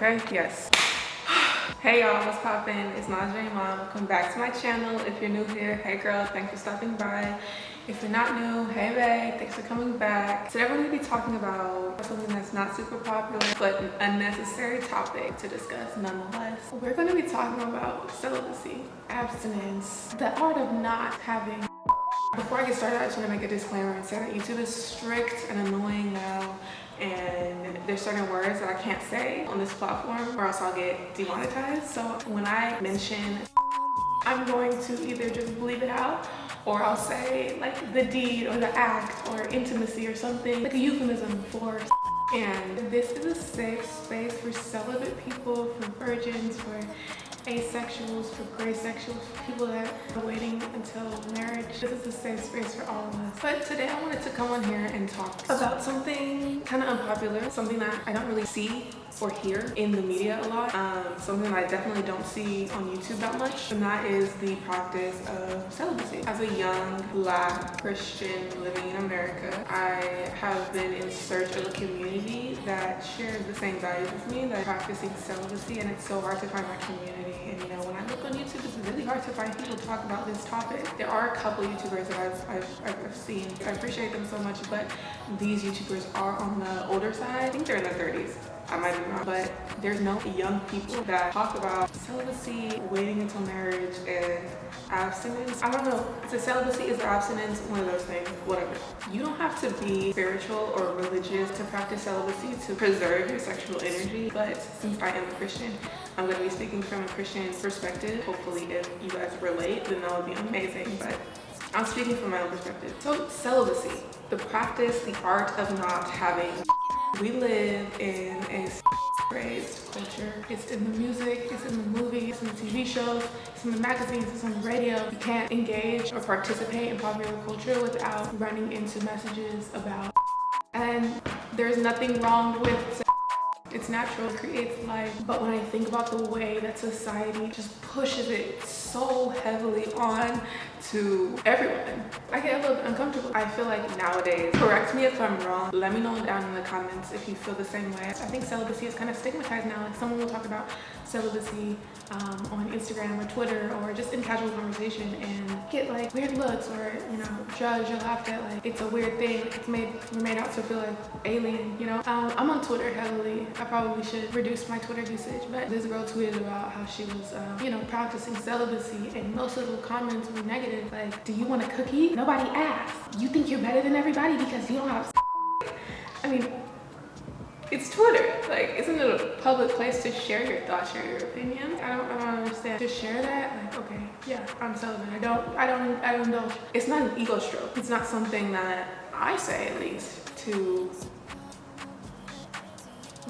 okay? Yes. Hey y'all, what's poppin'? It's Iman. Welcome back to my channel. If you're new here, hey girl, thanks for stopping by. If you're not new, hey babe, thanks for coming back. Today we're gonna be talking about something that's not super popular, but a necessary topic to discuss nonetheless. We're gonna be talking about celibacy, abstinence, the art of not having. Before I get started, I just want to make a disclaimer and say that YouTube is strict and annoying now, and there's certain words that I can't say on this platform or else I'll get demonetized. So when I mention, I'm going to either just bleep it out or I'll say like the deed or the act or intimacy or something, like a euphemism for. And this is a safe space for celibate people, for virgins, for asexuals, for gray sexuals, for people that are waiting until marriage. This is a safe space for all of us. But today I wanted to come on here and talk about something kind of unpopular, something that I don't really see or hear in the media a lot, something that I definitely don't see on YouTube that much, and that is the practice of celibacy. As a young Black Christian living in America, I have been in search of a community that shares the same values as me, that practicing celibacy, and it's so hard to find my community. And you know, when I look on YouTube, it's really hard to find people talk about this topic. There are a couple YouTubers that I've seen. I appreciate them so much, but these YouTubers are on the older side. I think they're in their 30s. I might be wrong, but there's no young people that talk about celibacy, waiting until marriage, and abstinence. I don't know. So celibacy is abstinence, one of those things, whatever. You don't have to be spiritual or religious to practice celibacy to preserve your sexual energy. But since I am a Christian, I'm going to be speaking from a Christian perspective. Hopefully, if you guys relate, then that would be amazing. But I'm speaking from my own perspective. So celibacy, the practice, the art of not having. We live in a raised culture. It's in the music, it's in the movies, it's in the TV shows, it's in the magazines, it's on the radio. You can't engage or participate in popular culture without running into messages about. And there's nothing wrong with it's natural, it creates life. But when I think about the way that society just pushes it so heavily on to everyone, I get a little bit uncomfortable. I feel like nowadays, correct me if I'm wrong, let me know down in the comments if you feel the same way. I think celibacy is kind of stigmatized now. Like someone will talk about celibacy on Instagram or Twitter or just in casual conversation and get like weird looks or, you know, judged or laughed at like it's a weird thing. It's made out to feel like alien, you know? I'm on Twitter heavily. I probably should reduce my Twitter usage, but this girl tweeted about how she was, you know, practicing celibacy, and most of the comments were negative. Like, do you want a cookie? Nobody asked. You think you're better than everybody because you don't have. I mean, it's Twitter. Like, isn't it a public place to share your thoughts, share your opinion? I don't understand. To share that, like, okay, yeah, I'm celibate. I don't indulge. It's not an ego stroke. It's not something that I say, at least, to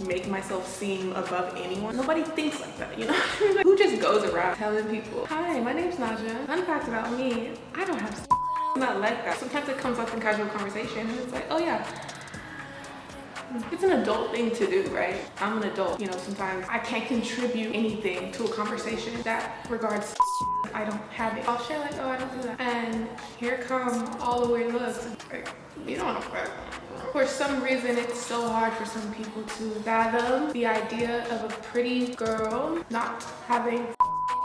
make myself seem above anyone. Nobody thinks like that, you know? Who just goes around telling people, hi, my name's Naja. Fun fact about me, I don't have I'm not like that. Sometimes it comes up in casual conversation and it's like, oh yeah, it's an adult thing to do, right? I'm an adult, you know, sometimes I can't contribute anything to a conversation that regards I don't have it. I'll share like, oh, I don't do that. And here come all the weird looks. Like, you don't know. For some reason, it's so hard for some people to fathom the idea of a pretty girl not having.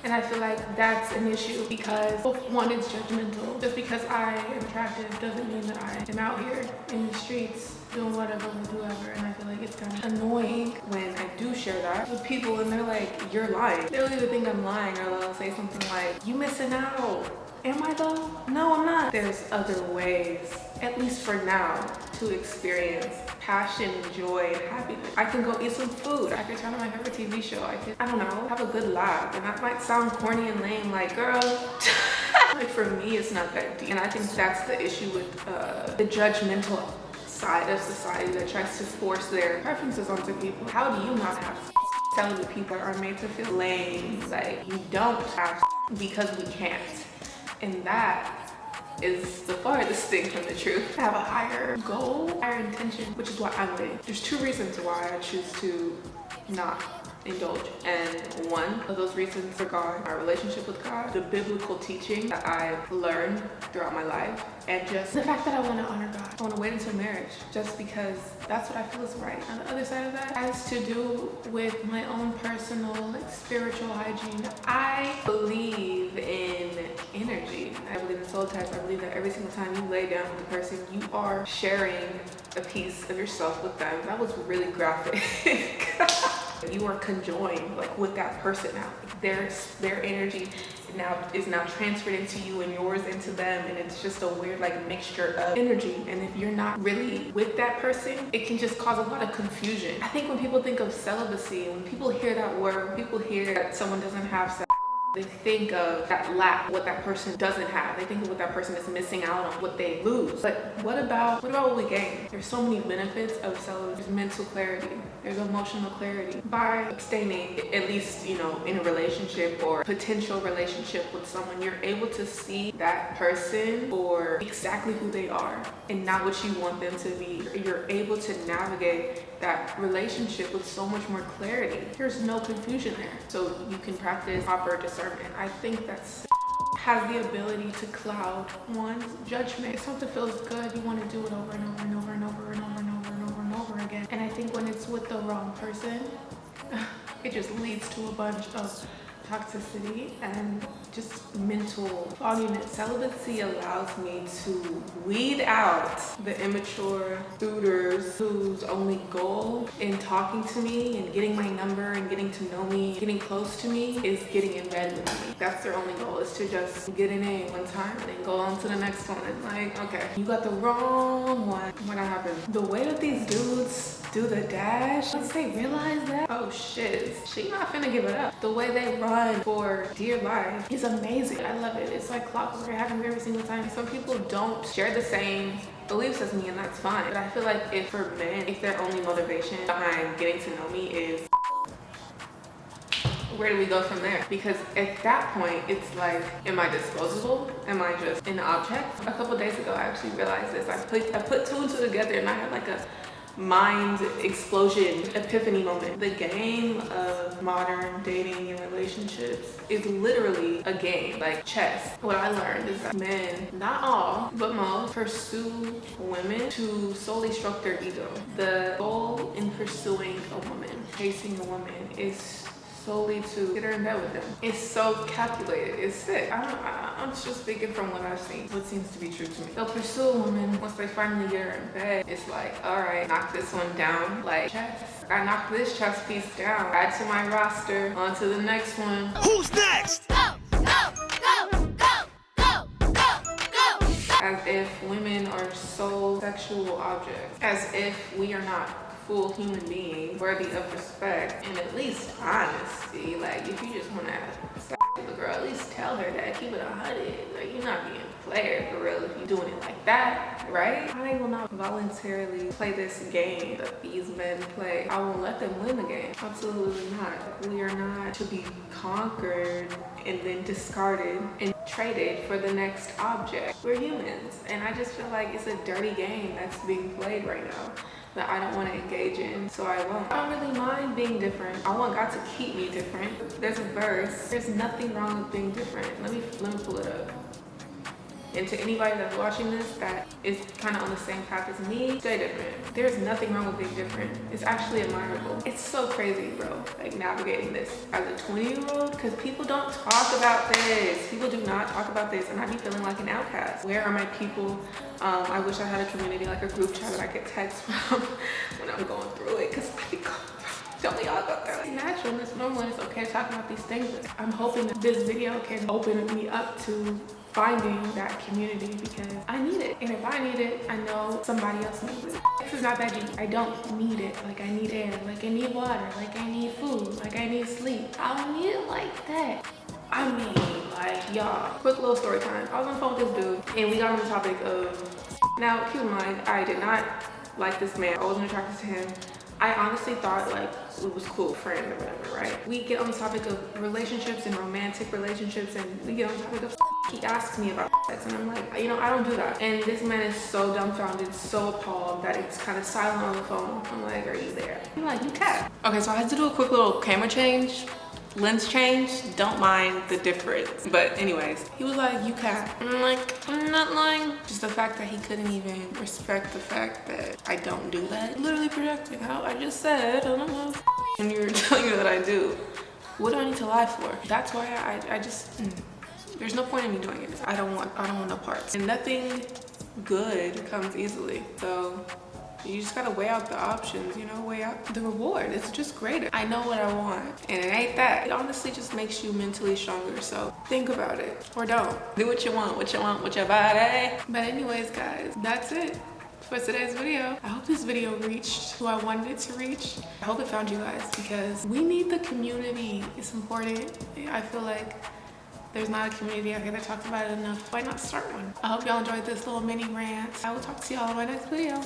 And I feel like that's an issue because one is judgmental. Just because I am attractive doesn't mean that I am out here in the streets doing whatever with whoever. And I feel like it's kind of annoying when I do share that with people and they're like, you're lying. They'll either think I'm lying or they'll say something like, you missing out. Am I though? No, I'm not. There's other ways, at least for now, to experience passion, joy, and happiness. I can go eat some food. I can turn on my favorite TV show. I don't know, have a good laugh. And that might sound corny and lame, like, girl. Like for me, it's not that deep. And I think that's the issue with the judgmental side of society that tries to force their preferences onto people. How do you not have celibate people are made to feel lame, like you don't have because we can't. And that is the farthest thing from the truth. I have a higher goal, higher intention, which is what I'm doing. There's two reasons why I choose to not indulge. And one of those reasons regard my relationship with God, the biblical teaching that I've learned throughout my life, and just the fact that I want to honor God. I want to wait until marriage just because that's what I feel is right. On the other side of that has to do with my own personal spiritual hygiene. I believe in energy. I believe in soul ties. I believe that every single time you lay down with the person, you are sharing a piece of yourself with them. That was really graphic. You are conjoined like with that person now. Their energy is now transferred into you and yours into them, and it's just a weird like mixture of energy. And if you're not really with that person, it can just cause a lot of confusion. I think when people think of celibacy, when people hear that word, when people hear that someone doesn't have sex, they think of that lack, what that person doesn't have. They think of what that person is missing out on, what they lose. But what about what we gain? There's so many benefits of celibacy. There's mental clarity. There's emotional clarity. By abstaining, at least, you know, in a relationship or potential relationship with someone, you're able to see that person for exactly who they are and not what you want them to be. You're able to navigate that relationship with so much more clarity. There's no confusion there. So you can practice proper discernment. I think that's has the ability to cloud one's judgment. If something feels good, you want to do it over and over and over and over and over and over and over and over again. And I think when it's with the wrong person, it just leads to a bunch of toxicity and just mental fogginess. Celibacy allows me to weed out the immature suitors whose only goal in talking to me and getting my number and getting to know me, getting close to me, is getting in bed with me. That's their only goal, is to just get in it one time and then go on to the next one. And like, okay, you got the wrong one. What happened? The way that these dudes do the dash, once they realize that, oh shit, she not finna give it up. The way they run for dear life is amazing. I love it. It's like clockwork. It happens every single time. Some people don't share the same beliefs as me, and that's fine. But I feel like if for men, if their only motivation behind getting to know me is where do we go from there? Because at that point, it's like, am I disposable? Am I just an object? A couple days ago, I actually realized this. I put two and two together, and I had like a mind explosion epiphany moment. The game of modern dating and relationships is literally a game, like chess. What I learned is that men, not all, but most, pursue women to solely stroke their ego. The goal in pursuing a woman, chasing a woman, is solely to get her in bed with them. It's so calculated. It's sick. I'm just speaking from what I've seen, what seems to be true to me. They'll pursue a woman. Once they finally get her in bed, it's like, all right, knock this one down. Like chess. I knocked this chess piece down. Add to my roster. On to the next one. Who's next? Go, go, go, go, go, go, go. As if women are sole sexual objects. As if we are not full human beings worthy of respect and at least honesty. Like, if you just want to have sex with a girl, at least tell her that. Keep it 100. Like, you're not being a player for real if you're doing it like that, right? I will not voluntarily play this game that these men play. I won't let them win the game. Absolutely not. We are not to be conquered and then discarded and traded for the next object. We're humans, and I just feel like it's a dirty game that's being played right now that I don't want to engage in, so I won't. I don't really mind being different. I want God to keep me different. There's a verse, there's nothing wrong with being different. Let me pull it up. And to anybody that's watching this that is kind of on the same path as me, stay different. There's nothing wrong with being different. It's actually admirable. It's so crazy, bro, like navigating this as a 20-year-old, because people don't talk about this. People do not talk about this, and I be feeling like an outcast. Where are my people? I wish I had a community, like a group chat that I could text from when I'm going through it, because I be going through. Don't we all go through it? It's natural and it's normal and it's okay to talk about these things. I'm hoping that this video can open me up to finding that community, because I need it. And if I need it, I know somebody else needs it. This is not that deep. I don't need it. Like, I need air, like I need water, like I need food, like I need sleep. I don't need it like that. I mean, like, y'all, quick little story time. I was on the phone with this dude and we got on the topic of, now keep in mind, I did not like this man. I wasn't attracted to him. I honestly thought like it was cool, friend or whatever, right? We get on the topic of relationships and romantic relationships, and we get on the topic of he asks me about sex, and I'm like, you know, I don't do that. And this man is so dumbfounded, so appalled that it's kind of silent on the phone. I'm like, are you there? He's like, you cat. Okay, so I had to do a quick little camera change, lens change. Don't mind the difference. But anyways, he was like, you cat. And I'm like, I'm not lying. Just the fact that he couldn't even respect the fact that I don't do that. Literally projecting how I just said, I don't know. And you're telling me that I do. What do I need to lie for? That's why I just, there's no point in me doing it. I don't want no parts. And nothing good comes easily. So you just gotta weigh out the options, you know, weigh out the reward. It's just greater. I know what I want, and it ain't that. It honestly just makes you mentally stronger. So think about it, or don't. Do what you want with your body. But anyways, guys, that's it for today's video. I hope this video reached who I wanted it to reach. I hope it found you guys, because we need the community. It's important. I feel like there's not a community out here that talks about it enough. Why not start one? I hope y'all enjoyed this little mini rant. I will talk to y'all in my next video.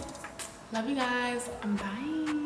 Love you guys. Bye.